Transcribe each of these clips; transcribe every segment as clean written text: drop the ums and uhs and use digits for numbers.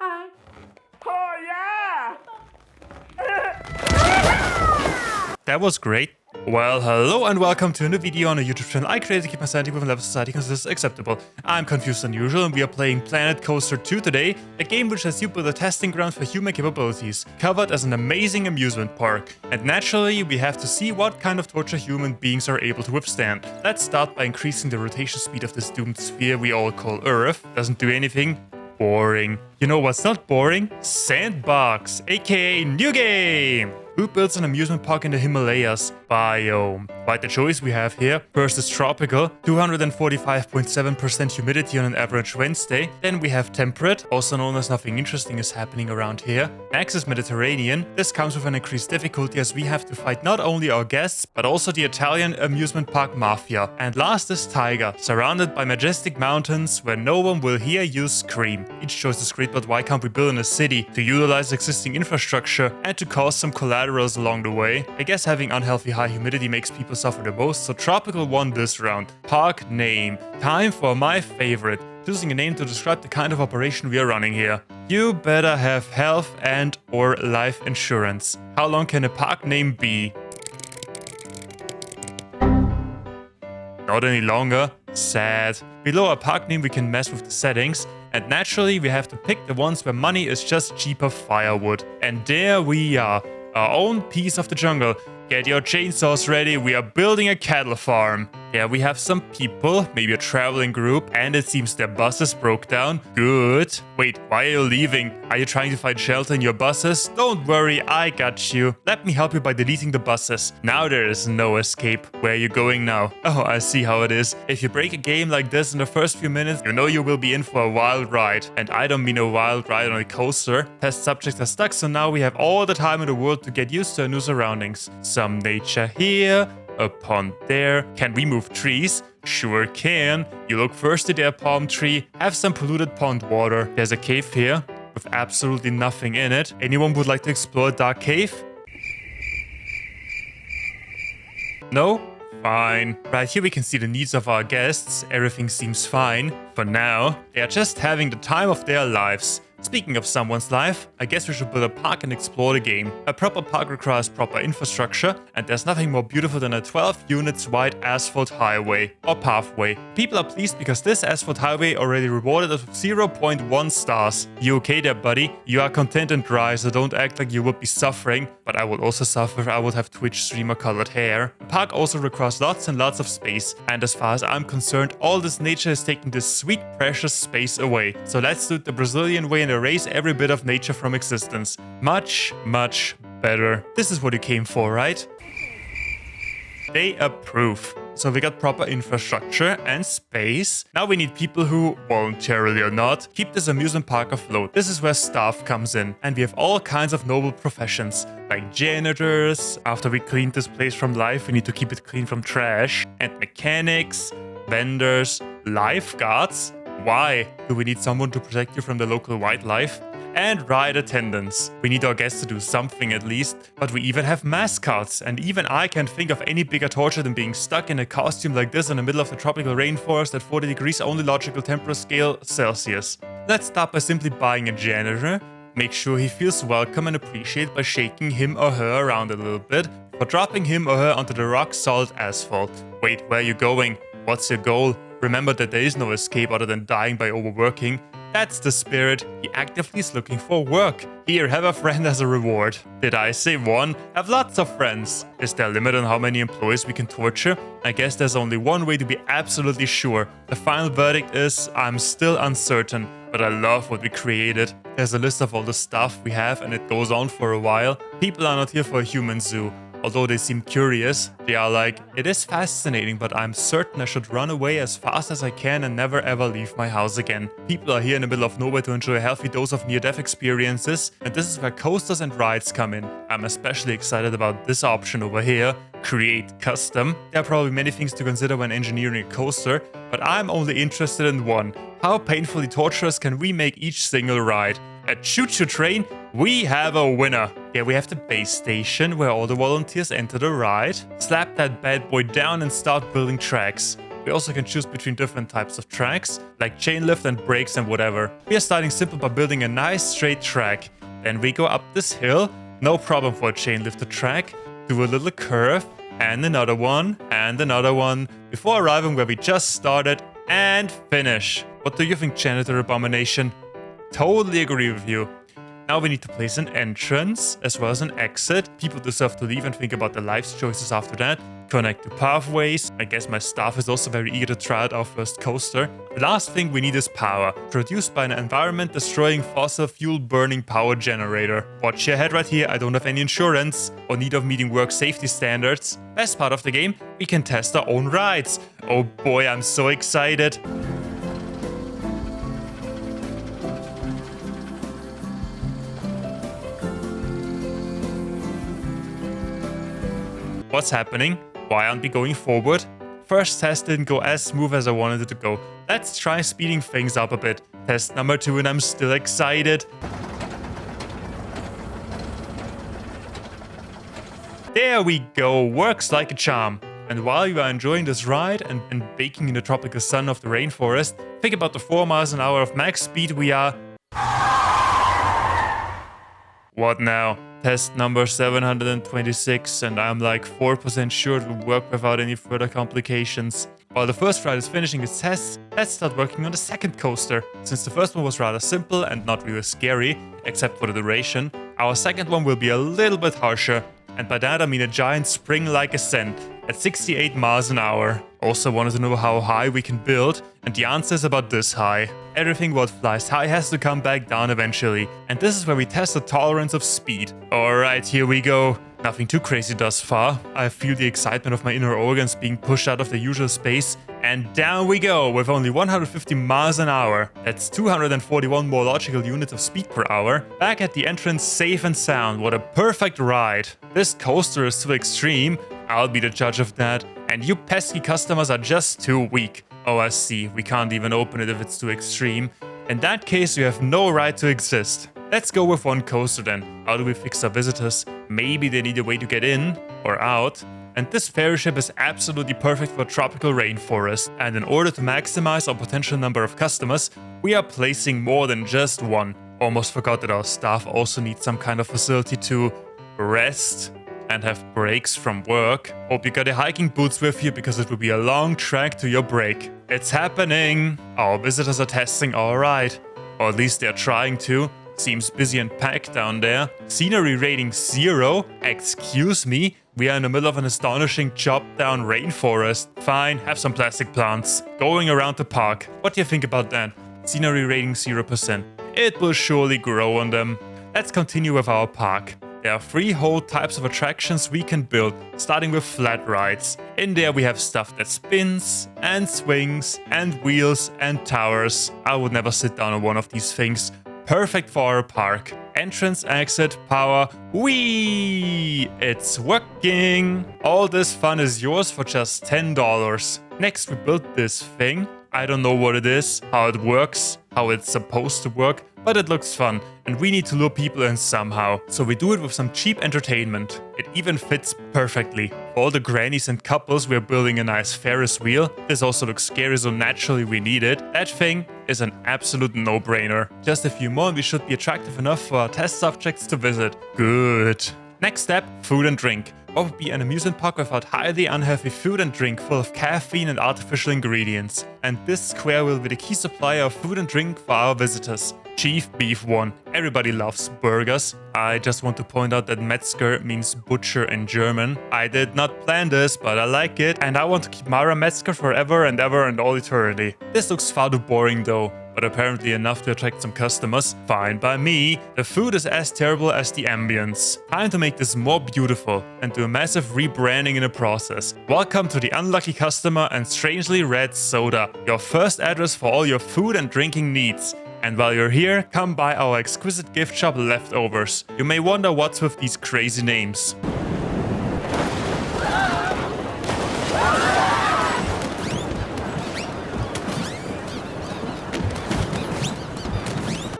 Oh yeah! That was great. Well, hello and welcome to a new video on a YouTube channel I created to keep my sanity with a level society considers acceptable. I'm confused than usual and we are playing Planet Coaster 2 today, a game which has you build a testing ground for human capabilities, covered as an amazing amusement park. And naturally, we have to see what kind of torture human beings are able to withstand. Let's start by increasing the rotation speed of this doomed sphere we all call Earth. Doesn't do anything. Boring. You know what's not boring? Sandbox, aka new game! Who builds an amusement park in the Himalayas? Biome. Quite the choice we have here. First is tropical, 245.7% humidity on an average Wednesday. Then we have temperate, also known as nothing interesting is happening around here. Next is Mediterranean. This comes with an increased difficulty as we have to fight not only our guests, but also the Italian amusement park mafia. And last is Tiger, surrounded by majestic mountains where no one will hear you scream. Each choice is great, but why can't we build in a city to utilize existing infrastructure and to cause some collaterals along the way? I guess having unhealthy high humidity makes people suffer the most, so tropical won this round. Park name. Time for my favorite. Choosing a name to describe the kind of operation we are running here. You better have health and or life insurance. How long can a park name be? Not any longer. Sad. Below our park name we can mess with the settings, and naturally we have to pick the ones where money is just cheaper firewood. And there we are, our own piece of the jungle. Get your chainsaws ready, we are building a cattle farm. Yeah, we have some people, maybe a traveling group, and it seems their buses broke down. Good. Wait, why are you leaving? Are you trying to find shelter in your buses? Don't worry, I got you. Let me help you by deleting the buses. Now there is no escape. Where are you going now? Oh, I see how it is. If you break a game like this in the first few minutes, you know you will be in for a wild ride. And I don't mean a wild ride on a coaster. Test subjects are stuck, so now we have all the time in the world to get used to our new surroundings. Some nature here, a pond there. Can we move trees? Sure can. You look thirsty there, palm tree. Have some polluted pond water. There's a cave here with absolutely nothing in it. Anyone would like to explore a dark cave? No? Fine. Right here we can see the needs of our guests. Everything seems fine. For now, they are just having the time of their lives. Speaking of someone's life, I guess we should build a park and explore the game. A proper park requires proper infrastructure, and there's nothing more beautiful than a 12 units wide asphalt highway, or pathway. People are pleased because this asphalt highway already rewarded us with 0.1 stars. You okay there, buddy? You are content and dry, so don't act like you would be suffering, but I would also suffer if I would have Twitch streamer colored hair. The park also requires lots and lots of space, and as far as I'm concerned, all this nature is taking this sweet precious space away. So let's do it the Brazilian way and erase every bit of nature from existence. Much, much better. This is what you came for, right? They approve. So we got proper infrastructure and space. Now we need people who, voluntarily or not, keep this amusement park afloat. This is where staff comes in. And we have all kinds of noble professions, like janitors. After we cleaned this place from life, we need to keep it clean from trash. And mechanics, vendors, lifeguards. Why? Do we need someone to protect you from the local wildlife? And ride attendants. We need our guests to do something at least, but we even have mascots, and even I can't think of any bigger torture than being stuck in a costume like this in the middle of the tropical rainforest at 40 degrees only logical temperature scale Celsius. Let's start by simply buying a janitor, make sure he feels welcome and appreciated by shaking him or her around a little bit, or dropping him or her onto the rock-solid asphalt. Wait, where are you going? What's your goal? Remember that there is no escape other than dying by overworking. That's the spirit. He actively is looking for work. Here, have a friend as a reward. Did I say one? Have lots of friends. Is there a limit on how many employees we can torture? I guess there's only one way to be absolutely sure. The final verdict is, I'm still uncertain, but I love what we created. There's a list of all the stuff we have and it goes on for a while. People are not here for a human zoo. Although they seem curious, they are like, it is fascinating, but I'm certain I should run away as fast as I can and never ever leave my house again. People are here in the middle of nowhere to enjoy a healthy dose of near-death experiences, and this is where coasters and rides come in. I'm especially excited about this option over here, create custom. There are probably many things to consider when engineering a coaster, but I'm only interested in one. How painfully torturous can we make each single ride? A choo-choo train? We have a winner. Here we have the base station where all the volunteers enter the ride. Slap that bad boy down and start building tracks. We also can choose between different types of tracks, like chain lift and brakes and whatever. We are starting simple by building a nice straight track. Then we go up this hill, no problem for a chain lifted track, do a little curve, and another one, before arriving where we just started, and finish. What do you think, Janitor Abomination? Totally agree with you. Now we need to place an entrance as well as an exit. People deserve to leave and think about their life's choices after that. Connect to pathways. I guess my staff is also very eager to try out our first coaster. The last thing we need is power, produced by an environment-destroying fossil fuel-burning power generator. Watch your head right here, I don't have any insurance or need of meeting work safety standards. Best part of the game, we can test our own rides. Oh boy, I'm so excited. What's happening? Why aren't we going forward? First test didn't go as smooth as I wanted it to go. Let's try speeding things up a bit. Test number 2 and I'm still excited. There we go, works like a charm. And while you are enjoying this ride and baking in the tropical sun of the rainforest, think about the 4 miles an hour of max speed we are... What now? Test number 726, and I'm like 4% sure it will work without any further complications. While the first ride is finishing its tests, let's start working on the second coaster. Since the first one was rather simple and not really scary, except for the duration, our second one will be a little bit harsher. And by that I mean a giant spring-like ascent at 68 miles an hour. Also wanted to know how high we can build, and the answer is about this high. Everything what flies high has to come back down eventually, and this is where we test the tolerance of speed. Alright, here we go. Nothing too crazy thus far. I feel the excitement of my inner organs being pushed out of the usual space, and down we go with only 150 miles an hour. That's 241 more logical units of speed per hour. Back at the entrance safe and sound. What a perfect ride. This coaster is too extreme. I'll be the judge of that. And you pesky customers are just too weak. Oh, I see. We can't even open it if it's too extreme. In that case, you have no right to exist. Let's go with one coaster then. How do we fix our visitors? Maybe they need a way to get in or out. And this ferry ship is absolutely perfect for tropical rainforest. And in order to maximize our potential number of customers, we are placing more than just one. Almost forgot that our staff also need some kind of facility to rest and have breaks from work. Hope you got your hiking boots with you because it will be a long trek to your break. It's happening! Our visitors are testing alright. Or at least they're trying to. Seems busy and packed down there. Scenery rating 0? Excuse me? We are in the middle of an astonishing chopped down rainforest. Fine, have some plastic plants. Going around the park. What do you think about that? Scenery rating 0%. It will surely grow on them. Let's continue with our park. There are 3 whole types of attractions we can build, starting with flat rides. In there we have stuff that spins, and swings, and wheels, and towers. I would never sit down on one of these things. Perfect for our park. Entrance, exit, power, whee! It's working! All this fun is yours for just $10. Next we built this thing. I don't know what it is, how it works, how it's supposed to work, but it looks fun, and we need to lure people in somehow. So we do it with some cheap entertainment. It even fits perfectly. For all the grannies and couples, we're building a nice Ferris wheel. This also looks scary, so naturally we need it. That thing is an absolute no-brainer. Just a few more and we should be attractive enough for our test subjects to visit. Good. Next step, food and drink. What would be an amusement park without highly unhealthy food and drink full of caffeine and artificial ingredients? And this square will be the key supplier of food and drink for our visitors. Chief Beef 1. Everybody loves burgers. I just want to point out that Metzger means butcher in German. I did not plan this, but I like it, and I want to keep Mara Metzger forever and ever and all eternity. This looks far too boring though, but apparently enough to attract some customers. Fine by me. The food is as terrible as the ambience. Time to make this more beautiful and do a massive rebranding in the process. Welcome to the Unlucky Customer and Strangely Red Soda, your first address for all your food and drinking needs. And while you're here, come by our exquisite gift shop Leftovers. You may wonder what's with these crazy names.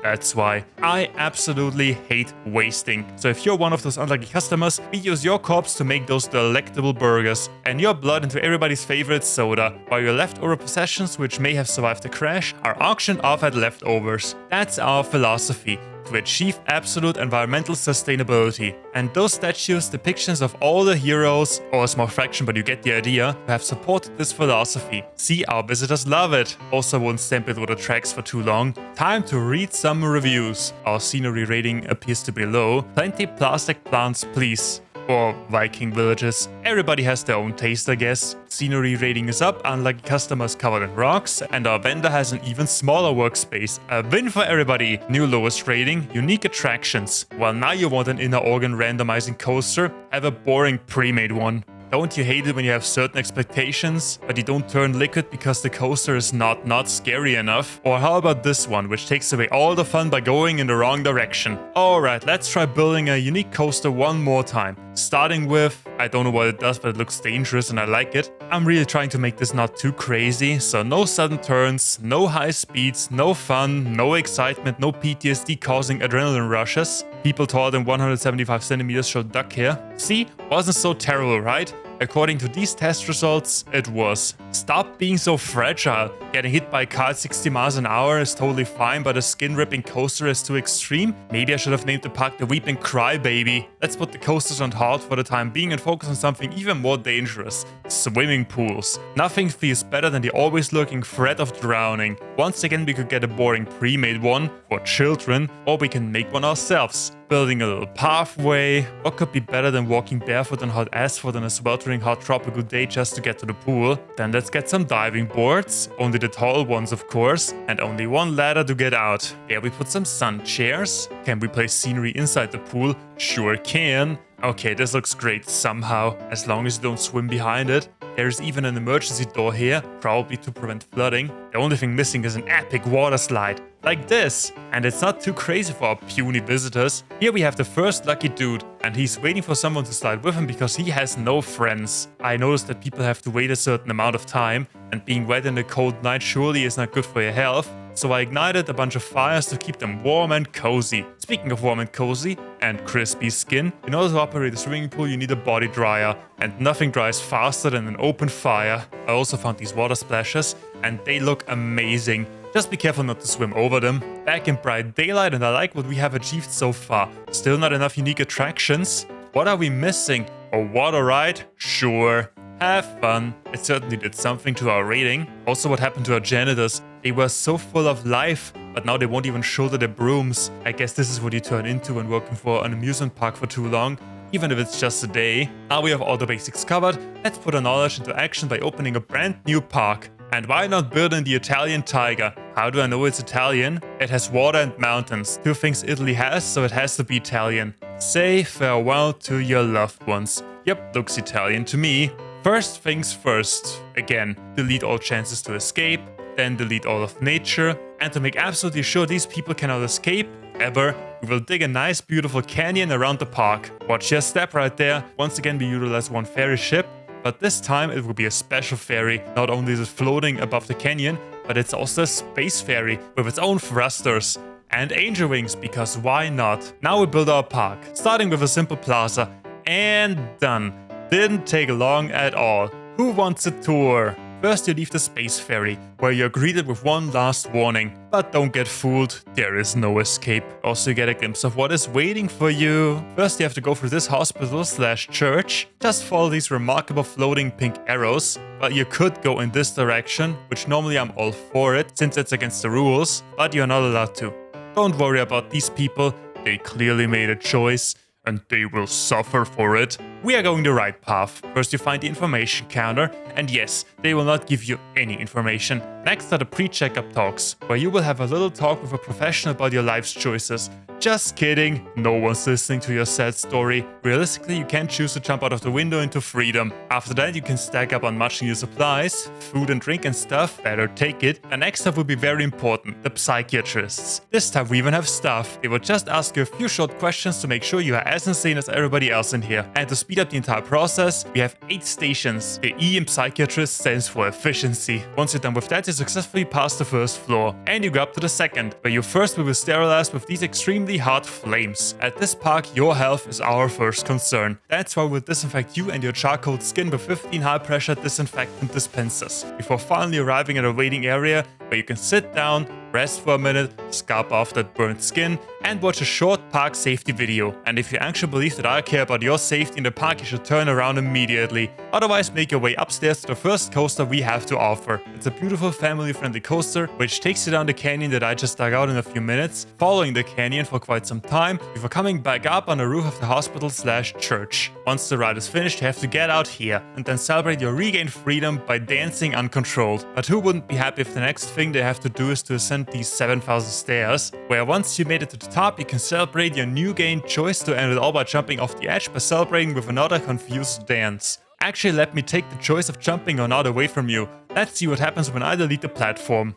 That's why. I absolutely hate wasting. So if you're one of those unlucky customers, we use your corpse to make those delectable burgers, and your blood into everybody's favorite soda, while your leftover possessions, which may have survived the crash, are auctioned off at leftovers. That's our philosophy, to achieve absolute environmental sustainability. And those statues, depictions of all the heroes, or a small fraction but you get the idea, who have supported this philosophy. See, our visitors love it. Also won't stamp it with the tracks for too long. Time to read some reviews. Our scenery rating appears to be low. Plenty plastic plants, please. Or Viking villages. Everybody has their own taste, I guess. Scenery rating is up, unlucky customers covered in rocks, and our vendor has an even smaller workspace. A win for everybody. New lowest rating, unique attractions. Well, now you want an inner organ randomizing coaster, have a boring pre-made one. Don't you hate it when you have certain expectations, but you don't turn liquid because the coaster is not scary enough? Or how about this one, which takes away all the fun by going in the wrong direction? Alright, let's try building a unique coaster one more time. Starting with, I don't know what it does, but it looks dangerous and I like it. I'm really trying to make this not too crazy, so no sudden turns, no high speeds, no fun, no excitement, no PTSD causing adrenaline rushes. People taller than 175 centimeters should duck here. See? Wasn't so terrible, right? According to these test results, it was. Stop being so fragile. Getting hit by a car at 60 miles an hour is totally fine, but a skin-ripping coaster is too extreme? Maybe I should have named the park the Weep and Cry Baby. Let's put the coasters on hold for the time being and focus on something even more dangerous. Swimming pools. Nothing feels better than the always lurking threat of drowning. Once again, we could get a boring pre-made one for children, or we can make one ourselves. Building a little pathway. What could be better than walking barefoot on hot asphalt on a sweltering hot tropical day just to get to the pool? Then let's get some diving boards, only the tall ones of course, and only one ladder to get out. There we put some sun chairs. Can we place scenery inside the pool? Sure can. Okay, this looks great somehow, as long as you don't swim behind it. There's even an emergency door here, probably to prevent flooding. The only thing missing is an epic water slide, like this. And it's not too crazy for our puny visitors. Here we have the first lucky dude, and he's waiting for someone to slide with him because he has no friends. I noticed that people have to wait a certain amount of time, and being wet in a cold night surely is not good for your health. So I ignited a bunch of fires to keep them warm and cozy. Speaking of warm and cozy and crispy skin, in order to operate a swimming pool you need a body dryer, and nothing dries faster than an open fire. I also found these water splashes and they look amazing. Just be careful not to swim over them. Back in bright daylight, and I like what we have achieved so far. Still not enough unique attractions. What are we missing? A water ride? Sure. Have fun. It certainly did something to our rating. Also, what happened to our janitors? They were so full of life, but now they won't even shoulder their brooms. I guess this is what you turn into when working for an amusement park for too long, even if it's just a day. Now we have all the basics covered. Let's put our knowledge into action by opening a brand new park. And why not build in the Italian tiger? How do I know it's Italian? It has water and mountains. Two things Italy has, so it has to be Italian. Say farewell to your loved ones. Yep, looks Italian to me. First things first. Again, delete all chances to escape, then delete all of nature. And to make absolutely sure these people cannot escape, ever, we will dig a nice beautiful canyon around the park. Watch your step right there. Once again we utilize one ferry ship, but this time it will be a special ferry. Not only is it floating above the canyon, but it's also a space ferry with its own thrusters. And angel wings, because why not? Now we build our park, starting with a simple plaza. And done. Didn't take long at all. Who wants a tour? First you leave the space ferry, where you're greeted with one last warning. But don't get fooled, there is no escape. Also you get a glimpse of what is waiting for you. First you have to go through this hospital/church. Just follow these remarkable floating pink arrows. But you could go in this direction, which normally I'm all for it, since it's against the rules, but you're not allowed to. Don't worry about these people, they clearly made a choice, and they will suffer for it. We are going the right path. First you find the information counter, and yes, they will not give you any information. Next are the pre-checkup talks, where you will have a little talk with a professional about your life's choices. Just kidding, no one's listening to your sad story. Realistically, you can choose to jump out of the window into freedom. After that, you can stack up on much needed supplies, food and drink and stuff, better take it. And next up will be very important, the psychiatrists. This time we even have staff. They will just ask you a few short questions to make sure you are as insane as everybody else in here. And to speed up the entire process, we have 8 stations. The E in psychiatrist stands for efficiency. Once you're done with that, you successfully pass the first floor, and you go up to the second, where you first will be sterilized with these extremely hot flames. At this park, your health is our first concern. That's why we'll disinfect you and your charcoal skin with 15 high-pressure disinfectant dispensers, before finally arriving at a waiting area where you can sit down, rest for a minute, scrub off that burnt skin, and watch a short park safety video. And if you actually believe that I care about your safety in the park, you should turn around immediately. Otherwise, make your way upstairs to the first coaster we have to offer. It's a beautiful family-friendly coaster, which takes you down the canyon that I just dug out in a few minutes, following the canyon for quite some time, before coming back up on the roof of the hospital/church. Once the ride is finished, you have to get out here, and then celebrate your regained freedom by dancing uncontrolled. But who wouldn't be happy if the next thing they have to do is to ascend these 7,000 stairs, where once you made it to the top, you can celebrate your new gained choice to end it all by jumping off the edge by celebrating with another confused dance. Actually, let me take the choice of jumping or not away from you. Let's see what happens when I delete the platform.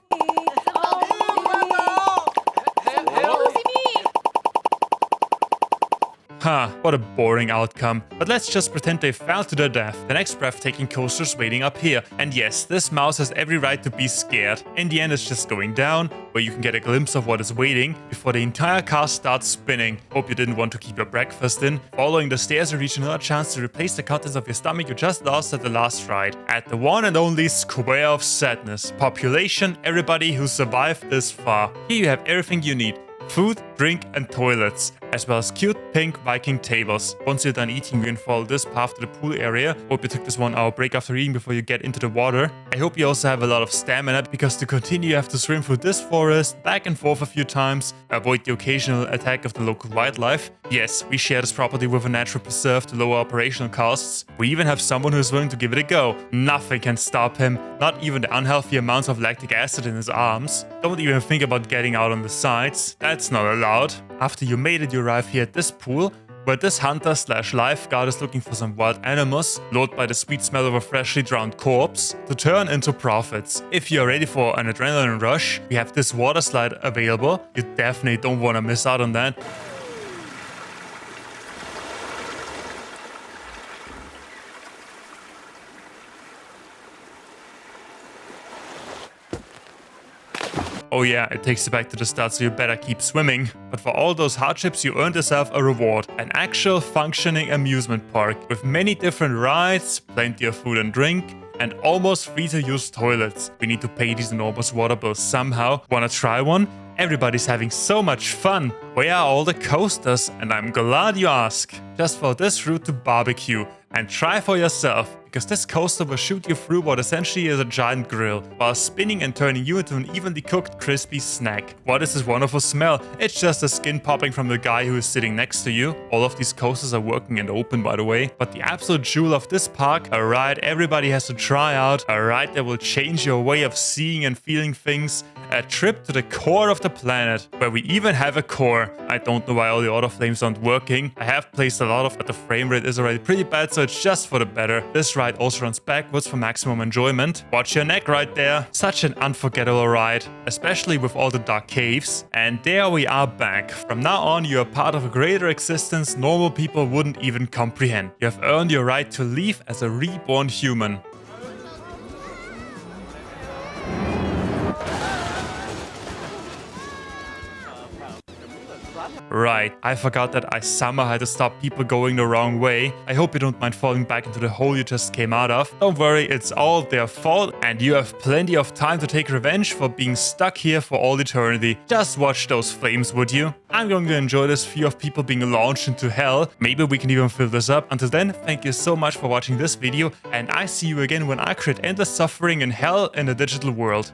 What a boring outcome. But let's just pretend they fell to their death. The next breathtaking coaster's waiting up here. And yes, this mouse has every right to be scared. In the end, it's just going down, where you can get a glimpse of what is waiting before the entire car starts spinning. Hope you didn't want to keep your breakfast in. Following the stairs, you reach another chance to replace the contents of your stomach you just lost at the last ride. At the one and only Square of Sadness. Population, everybody who survived this far. Here you have everything you need. Food, drink, and toilets, as well as cute pink Viking tables. Once you're done eating, you can follow this path to the pool area. Hope you took this 1 hour break after eating before you get into the water. I hope you also have a lot of stamina, because to continue you have to swim through this forest, back and forth a few times, avoid the occasional attack of the local wildlife. Yes, we share this property with a natural preserve to lower operational costs. We even have someone who is willing to give it a go. Nothing can stop him, not even the unhealthy amounts of lactic acid in his arms. Don't even think about getting out on the sides. That's not allowed. After you made it, you arrive here at this pool, where this hunter/lifeguard is looking for some wild animals, lured by the sweet smell of a freshly drowned corpse, to turn into profits. If you're ready for an adrenaline rush, we have this water slide available. You definitely don't want to miss out on that. Oh yeah, it takes you back to the start, so you better keep swimming. But for all those hardships, you earned yourself a reward. An actual functioning amusement park with many different rides, plenty of food and drink, and almost free to use toilets. We need to pay these enormous water bills somehow. Wanna try one? Everybody's having so much fun. Where are all the coasters? And I'm glad you ask. Just follow this route to barbecue and try for yourself, because this coaster will shoot you through what essentially is a giant grill, while spinning and turning you into an evenly cooked crispy snack. What is this wonderful smell? It's just the skin popping from the guy who is sitting next to you. All of these coasters are working and open, by the way. But the absolute jewel of this park, a ride everybody has to try out, a ride that will change your way of seeing and feeling things, a trip to the core of the planet, where we even have a core. I don't know why all the autoflames aren't working. I have placed a lot of, but the frame rate is already pretty bad, so it's just for the better. This ride also runs backwards for maximum enjoyment. Watch your neck right there. Such an unforgettable ride, especially with all the dark caves. And there we are back. From now on, you are part of a greater existence normal people wouldn't even comprehend. You have earned your right to live as a reborn human. Right, I forgot that I somehow had to stop people going the wrong way. I hope you don't mind falling back into the hole you just came out of. Don't worry, it's all their fault, and you have plenty of time to take revenge for being stuck here for all eternity. Just watch those flames, would you? I'm going to enjoy this fear of people being launched into hell. Maybe we can even fill this up. Until then, thank you so much for watching this video, and I see you again when I create endless suffering in hell in a digital world.